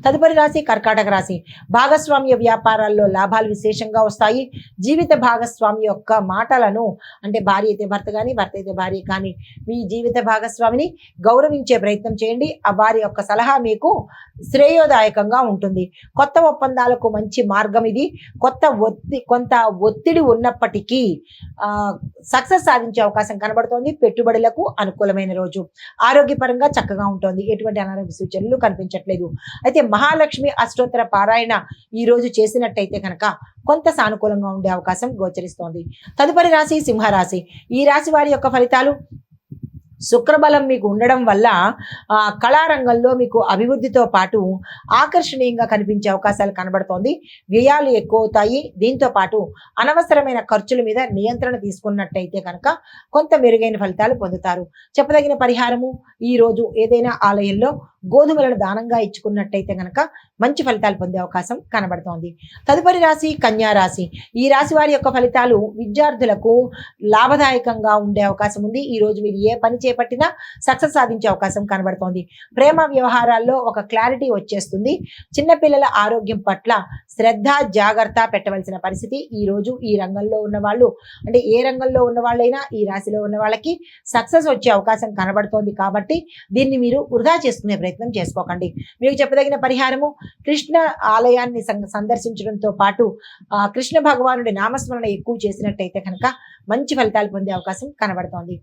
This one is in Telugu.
తదుపరి రాశి కర్కాటక రాశి. భాగస్వామ్య వ్యాపారాల్లో లాభాలు విశేషంగా వస్తాయి. జీవిత భాగస్వామి యొక్క మాటలను, అంటే భార్య అయితే భర్త కానీ, భర్త అయితే భార్య కానీ, మీ జీవిత భాగస్వామిని గౌరవించే ప్రయత్నం చేయండి. ఆ వారి యొక్క సలహా మీకు శ్రేయోదాయకంగా ఉంటుంది. కొత్త ఒప్పందాలకు మంచి మార్గం ఇది. కొంత ఒత్తిడి ఉన్నప్పటికీ సక్సెస్ సాధించే అవకాశం కనబడుతోంది. పెట్టుబడులకు అనుకూలమైన రోజు. ఆరోగ్యపరంగా చక్కగా ఉంటుంది. ఎటువంటి అనారోగ్య సూచనలు కనిపించట్లేదు. అయితే మహాలక్ష్మి అష్టోత్తర పారాయణ ఈ రోజు చేసినట్టయితే కనుక కొంత సానుకూలంగా ఉండే అవకాశం గోచరిస్తోంది. తదుపరి రాశి సింహరాశి. ఈ రాశి వారి యొక్క ఫలితాలు: శుక్రబలం మీకు ఉండడం వల్ల కళారంగంలో మీకు అభివృద్ధితో పాటు ఆకర్షణీయంగా కనిపించే అవకాశాలు కనబడుతోంది. వ్యయాలు ఎక్కువ అవుతాయి. దీంతో పాటు అనవసరమైన ఖర్చుల మీద నియంత్రణ తీసుకున్నట్టయితే కనుక కొంత మెరుగైన ఫలితాలు పొందుతారు. చెప్పదగిన పరిహారము: ఈరోజు ఏదైనా ఆలయంలో గోధుమలను దానంగా ఇచ్చుకున్నట్టయితే కనుక మంచి ఫలితాలు పొందే అవకాశం కనబడుతోంది. తదుపరి రాశి కన్యా రాశి. ఈ రాశి వారి యొక్క ఫలితాలు విద్యార్థులకు లాభదాయకంగా ఉండే అవకాశం ఉంది. ఈ రోజు మీరు ఏ పని చేపట్టినా సక్సెస్ సాధించే అవకాశం కనబడుతోంది. ప్రేమ వ్యవహారాల్లో ఒక క్లారిటీ వచ్చేస్తుంది. చిన్నపిల్లల ఆరోగ్యం పట్ల శ్రద్ధ జాగ్రత్త పెట్టవలసిన పరిస్థితి ఈ రోజు ఈ రంగంలో ఉన్న వాళ్ళు, అంటే ఏ రంగంలో ఉన్న వాళ్ళైనా ఈ రాశిలో ఉన్న వాళ్ళకి సక్సెస్ వచ్చే అవకాశం కనబడుతోంది. కాబట్టి దీన్ని మీరు వృధా చేసుకునే ప్రయత్నం చేసుకోకండి. మీకు చెప్పదగిన పరిహారము: కృష్ణ ఆలయాన్ని సందర్శించడంతో పాటు కృష్ణ భగవానుడి నామస్మరణ ఎక్కువ చేసినట్టయితే కనుక మంచి ఫలితాలు పొందే అవకాశం కనబడుతోంది.